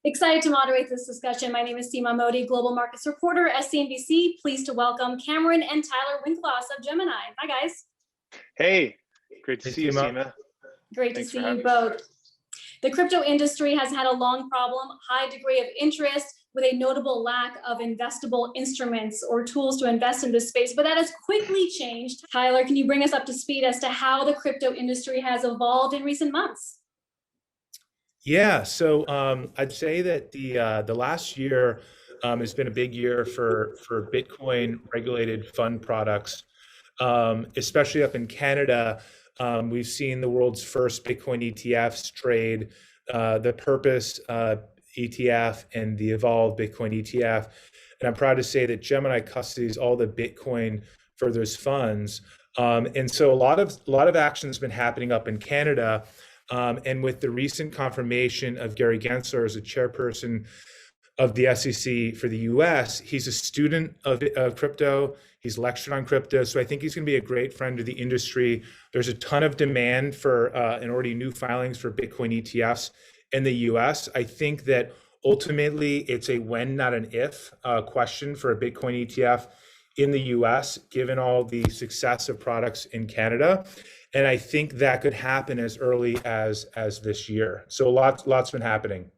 Excited to moderate this discussion. My name is Seema Modi, Global Markets Reporter at CNBC. Pleased to welcome Cameron and Tyler Winklevoss of Gemini. Hi, guys. Hey, great to Hey, see you, Seema. Great Thanks to for see you having both. us. The crypto industry has had a long problem, high degree of interest, with a notable lack of investable instruments or tools to invest in this space, but that has quickly changed. Tyler, can you bring us up to speed as to how the crypto industry has evolved in recent months? Yeah, so I'd say that the last year has been a big year for Bitcoin regulated fund products, especially up in Canada. We've seen the world's first Bitcoin ETFs trade, the Purpose ETF and the Evolve Bitcoin ETF. And I'm proud to say that Gemini custodies all the Bitcoin for those funds. And so a lot of action has been happening up in Canada. And with the recent confirmation of Gary Gensler as a chairperson of the SEC for the US, he's a student of crypto. He's lectured on crypto. So I think he's going to be a great friend to the industry. There's a ton of demand for and already new filings for Bitcoin ETFs in the US. I think that ultimately it's a when, not an if question for a Bitcoin ETF in the US, given all the success of products in Canada. And I think that could happen as early as this year. So lots been happening.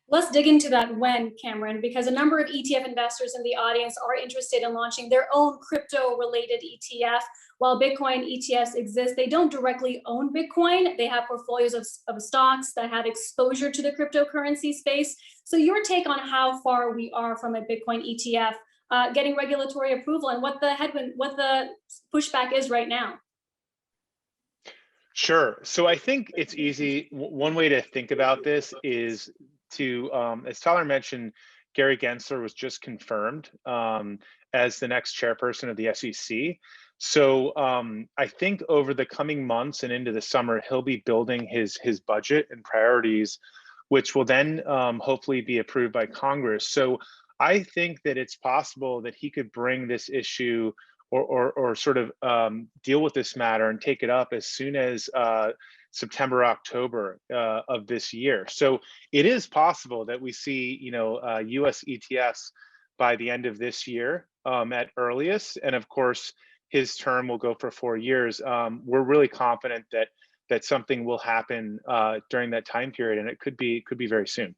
Let's dig into that when, Cameron, because a number of ETF investors in the audience are interested in launching their own crypto-related ETF. While Bitcoin ETFs exist, they don't directly own Bitcoin. They have portfolios of stocks that have exposure to the cryptocurrency space. So your take on how far we are from a Bitcoin ETF getting regulatory approval and what the pushback is right now? Sure. So I think it's easy. One way to think about this is to, as Tyler mentioned, Gary Gensler was just confirmed as the next chairperson of the SEC. So I think over the coming months and into the summer, he'll be building his budget and priorities, which will then hopefully be approved by Congress. So I think that it's possible that he could bring this issue or sort of deal with this matter and take it up as soon as September, October of this year. So it is possible that we see, U.S. ETFs by the end of this year at earliest. And of course, his term will go for 4 years. We're really confident that something will happen during that time period, and it could be very soon.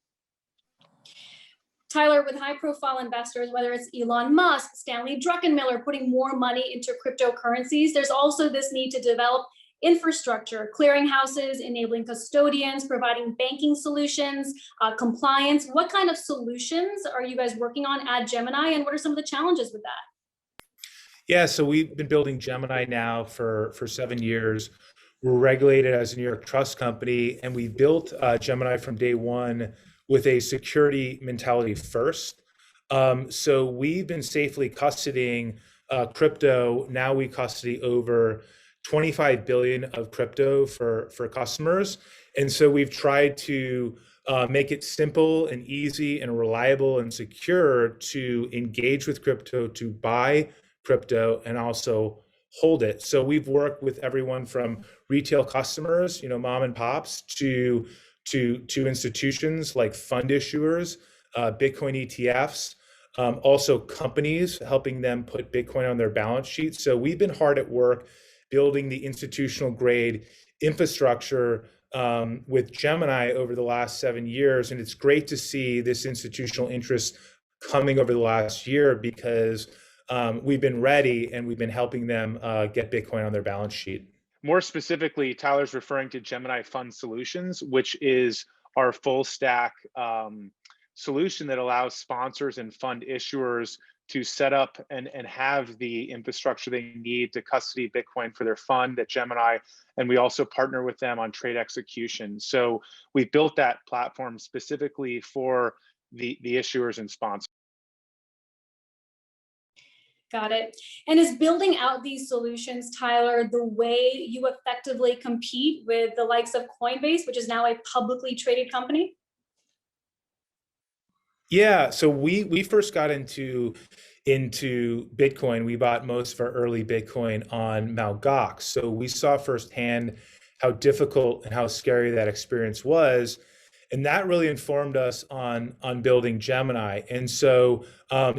Tyler, with high-profile investors, whether it's Elon Musk, Stanley Druckenmiller, putting more money into cryptocurrencies, there's also this need to develop infrastructure, clearinghouses, enabling custodians, providing banking solutions, compliance. What kind of solutions are you guys working on at Gemini, and what are some of the challenges with that? Yeah, so we've been building Gemini now for 7 years. We're regulated as a New York trust company, and we built Gemini from day one with a security mentality first. So we've been safely custodying crypto. Now we custody over 25 billion of crypto for customers. And so we've tried to make it simple and easy and reliable and secure to engage with crypto, to buy crypto, and also hold it. So we've worked with everyone from retail customers, mom and pops, to institutions like fund issuers, Bitcoin ETFs, also companies, helping them put Bitcoin on their balance sheet. So we've been hard at work building the institutional grade infrastructure with Gemini over the last 7 years. And it's great to see this institutional interest coming over the last year because we've been ready and we've been helping them get Bitcoin on their balance sheet. More specifically, Tyler's referring to Gemini Fund Solutions, which is our full stack solution that allows sponsors and fund issuers to set up and have the infrastructure they need to custody Bitcoin for their fund at Gemini. And we also partner with them on trade execution. So we built that platform specifically for the issuers and sponsors. Got it. And is building out these solutions, Tyler, the way you effectively compete with the likes of Coinbase, which is now a publicly traded company? Yeah, so we first got into Bitcoin. We bought most of our early Bitcoin on Mt. Gox. So we saw firsthand how difficult and how scary that experience was. And that really informed us on building Gemini. And so,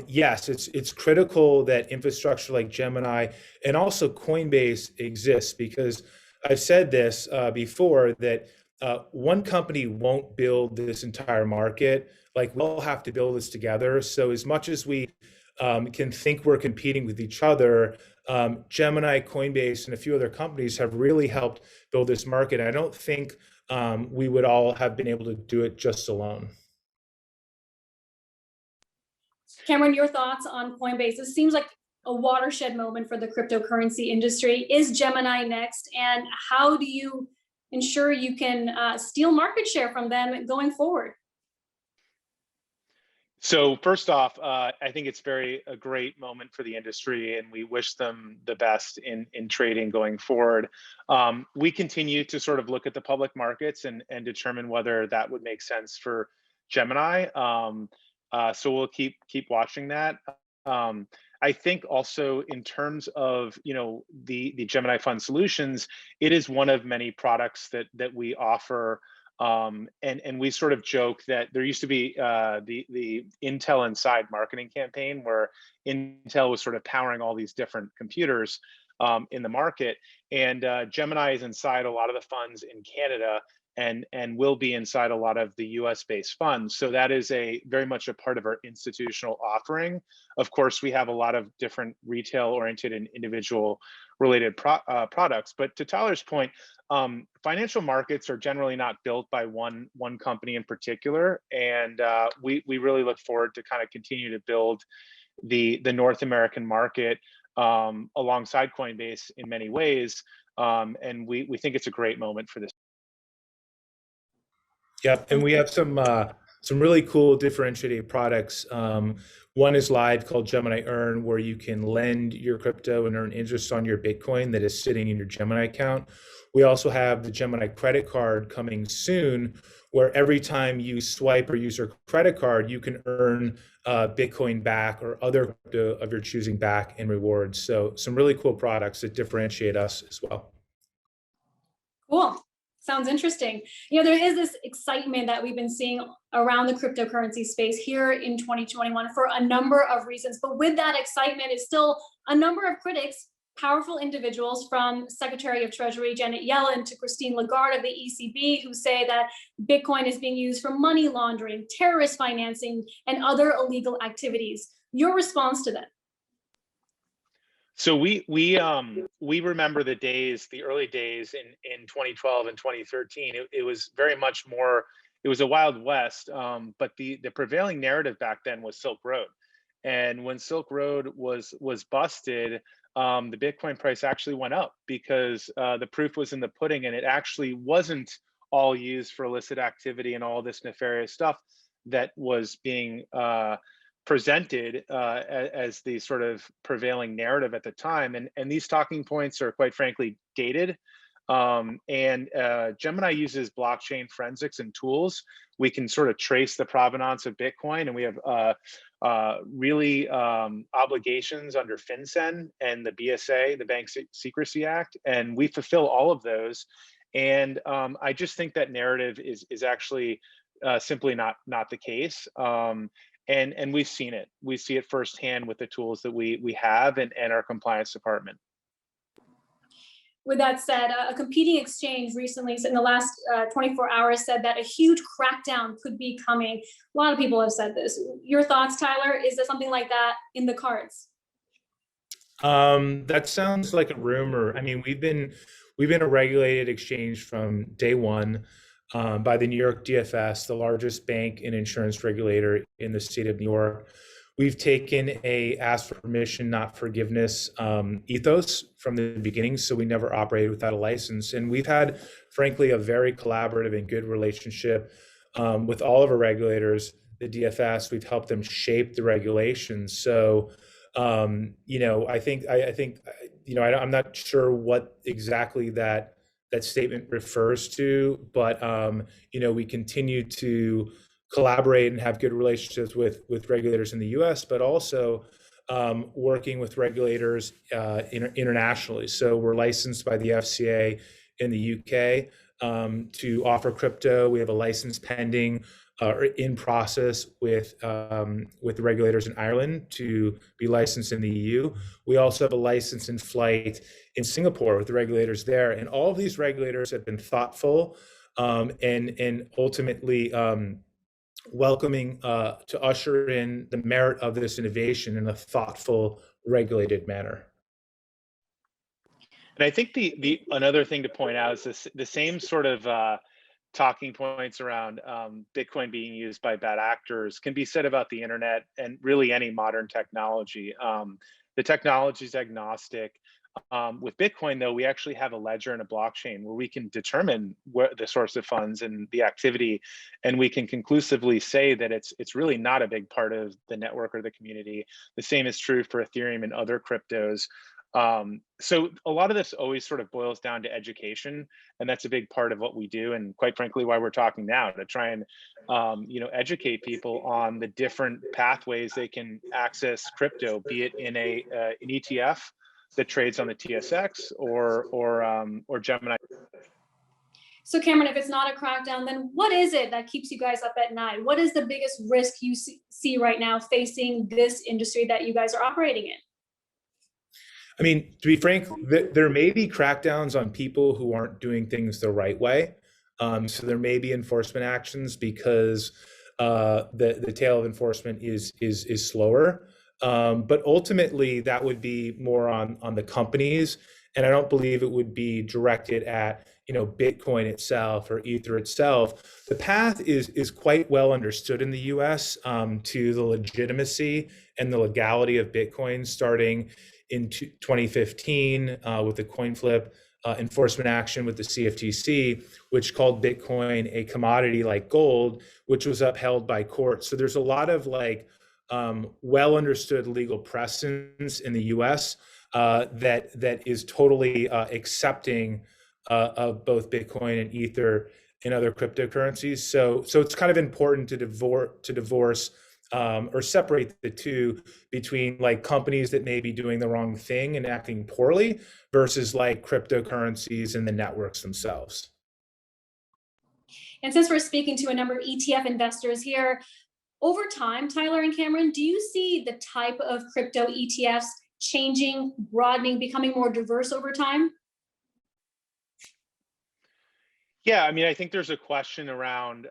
yes, it's critical that infrastructure like Gemini and also Coinbase exists, because I've said this before, that one company won't build this entire market. Like, we all have to build this together. So as much as we can think we're competing with each other, Gemini, Coinbase, and a few other companies have really helped build this market. I don't think we would all have been able to do it just alone. Cameron, your thoughts on Coinbase? This seems like a watershed moment for the cryptocurrency industry. Is Gemini next? And how do you ensure you can steal market share from them going forward? So first off, I think it's a great moment for the industry, and we wish them the best in trading going forward. We continue to sort of look at the public markets and determine whether that would make sense for Gemini. So we'll keep watching that. I think also in terms of the Gemini Fund Solutions, it is one of many products that we offer. And we sort of joke that there used to be the Intel Inside marketing campaign, where Intel was sort of powering all these different computers in the market. And Gemini is inside a lot of the funds in Canada, and will be inside a lot of the US based funds. So that is very much a part of our institutional offering. Of course, we have a lot of different retail oriented and individual related products. But to Tyler's point, financial markets are generally not built by one company in particular. And we really look forward to kind of continue to build the North American market alongside Coinbase in many ways. And we think it's a great moment for this. Yep, and we have some really cool differentiated products. One is live, called Gemini Earn, where you can lend your crypto and earn interest on your Bitcoin that is sitting in your Gemini account. We also have the Gemini credit card coming soon, where every time you swipe or use your credit card, you can earn Bitcoin back or other crypto of your choosing back in rewards. So some really cool products that differentiate us as well. Cool. Sounds interesting. There is this excitement that we've been seeing around the cryptocurrency space here in 2021 for a number of reasons. But with that excitement is still a number of critics, powerful individuals, from Secretary of Treasury Janet Yellen to Christine Lagarde of the ECB, who say that Bitcoin is being used for money laundering, terrorist financing, and other illegal activities. Your response to that? So we remember the early days in 2012 and 2013. It was very much more, it was a Wild West, but the prevailing narrative back then was Silk Road. And when Silk Road was busted, the Bitcoin price actually went up, because the proof was in the pudding, and it actually wasn't all used for illicit activity and all this nefarious stuff that was being presented as the sort of prevailing narrative at the time. And these talking points are, quite frankly, dated. And Gemini uses blockchain forensics and tools. We can sort of trace the provenance of Bitcoin, and we have really obligations under FinCEN and the BSA, the Bank Secrecy Act, and we fulfill all of those. And I just think that narrative is actually simply not the case. And we've seen it. We see it firsthand with the tools that we have and our compliance department. With that said, a competing exchange recently, in the last 24 hours, said that a huge crackdown could be coming. A lot of people have said this. Your thoughts, Tyler? Is there something like that in the cards? That sounds like a rumor. I mean, we've been a regulated exchange from day one by the New York DFS, the largest bank and insurance regulator in the state of New York. We've taken a ask for permission, not forgiveness ethos from the beginning, so we never operated without a license. And we've had, frankly, a very collaborative and good relationship with all of our regulators. The DFS, we've helped them shape the regulations. So, I think, I'm not sure what exactly that statement refers to, but we continue to collaborate and have good relationships with regulators in the U.S., but also working with regulators internationally. So we're licensed by the FCA in the UK. to offer crypto. We have a license pending or in process with the regulators in Ireland to be licensed in the EU. We also have a license in flight in Singapore with the regulators there. And all of these regulators have been thoughtful and ultimately welcoming to usher in the merit of this innovation in a thoughtful, regulated manner. And I think the another thing to point out is the same sort of talking points around Bitcoin being used by bad actors can be said about the internet and really any modern technology. The technology is agnostic. With Bitcoin, though, we actually have a ledger and a blockchain where we can determine where the source of funds and the activity, and we can conclusively say that it's really not a big part of the network or the community. The same is true for Ethereum and other cryptos. So a lot of this always sort of boils down to education, and that's a big part of what we do, and quite frankly, why we're talking now, to try and educate people on the different pathways they can access crypto, be it in an ETF that trades on the TSX or Gemini. So Cameron, if it's not a crackdown, then what is it that keeps you guys up at night? What is the biggest risk you see right now facing this industry that you guys are operating in? I mean, to be frank, there may be crackdowns on people who aren't doing things the right way. So there may be enforcement actions because the tail of enforcement is slower. But ultimately, that would be more on the companies, and I don't believe it would be directed at Bitcoin itself or Ether itself. The path is quite well understood in the U.S. To the legitimacy and the legality of Bitcoin, starting in 2015 with the coin flip enforcement action with the CFTC, which called Bitcoin a commodity like gold, which was upheld by courts. So there's a lot of well understood legal precedents in the U.S. That is totally accepting of both Bitcoin and Ether and other cryptocurrencies. So it's kind of important to divorce or separate the two between companies that may be doing the wrong thing and acting poorly versus cryptocurrencies and the networks themselves. And since we're speaking to a number of ETF investors here, over time, Tyler and Cameron, do you see the type of crypto ETFs changing, broadening, becoming more diverse over time? Yeah, I mean, I think there's a question around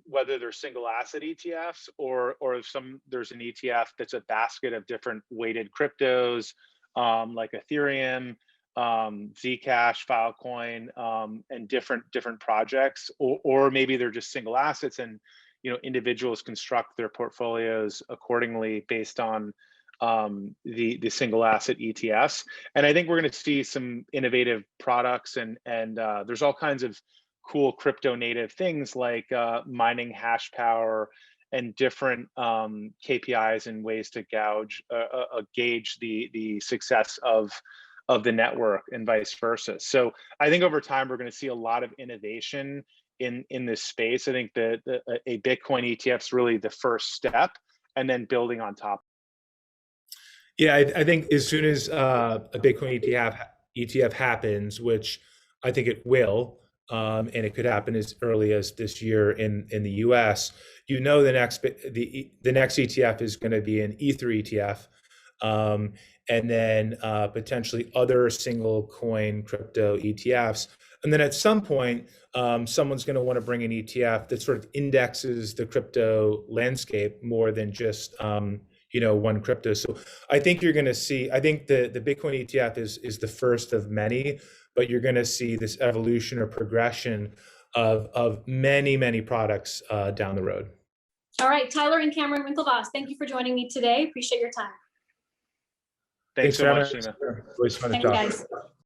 whether they're single asset ETFs or if there's an ETF that's a basket of different weighted cryptos, like Ethereum, Zcash, Filecoin, and different projects, or maybe they're just single assets and individuals construct their portfolios accordingly based on the single asset ETFs. And I think we're going to see some innovative products and there's all kinds of cool crypto native things like mining hash power and different KPIs and ways to gauge the success of the network and vice versa. So I think over time we're going to see a lot of innovation in this space. I think that a Bitcoin ETF is really the first step, and then building on top. Yeah, I think as soon as a Bitcoin ETF happens, which I think it will, and it could happen as early as this year in the U.S., the next ETF is going to be an Ether ETF, and then potentially other single coin crypto ETFs. And then at some point, someone's going to want to bring an ETF that sort of indexes the crypto landscape more than just one crypto. So I think you're going to see, I think the Bitcoin ETF is the first of many, but you're going to see this evolution or progression of many products down the road. All right, Tyler and Cameron Winklevoss, thank you for joining me today. Appreciate your time. Thanks so much, Seema. Always fun to Thanks, talk. guys.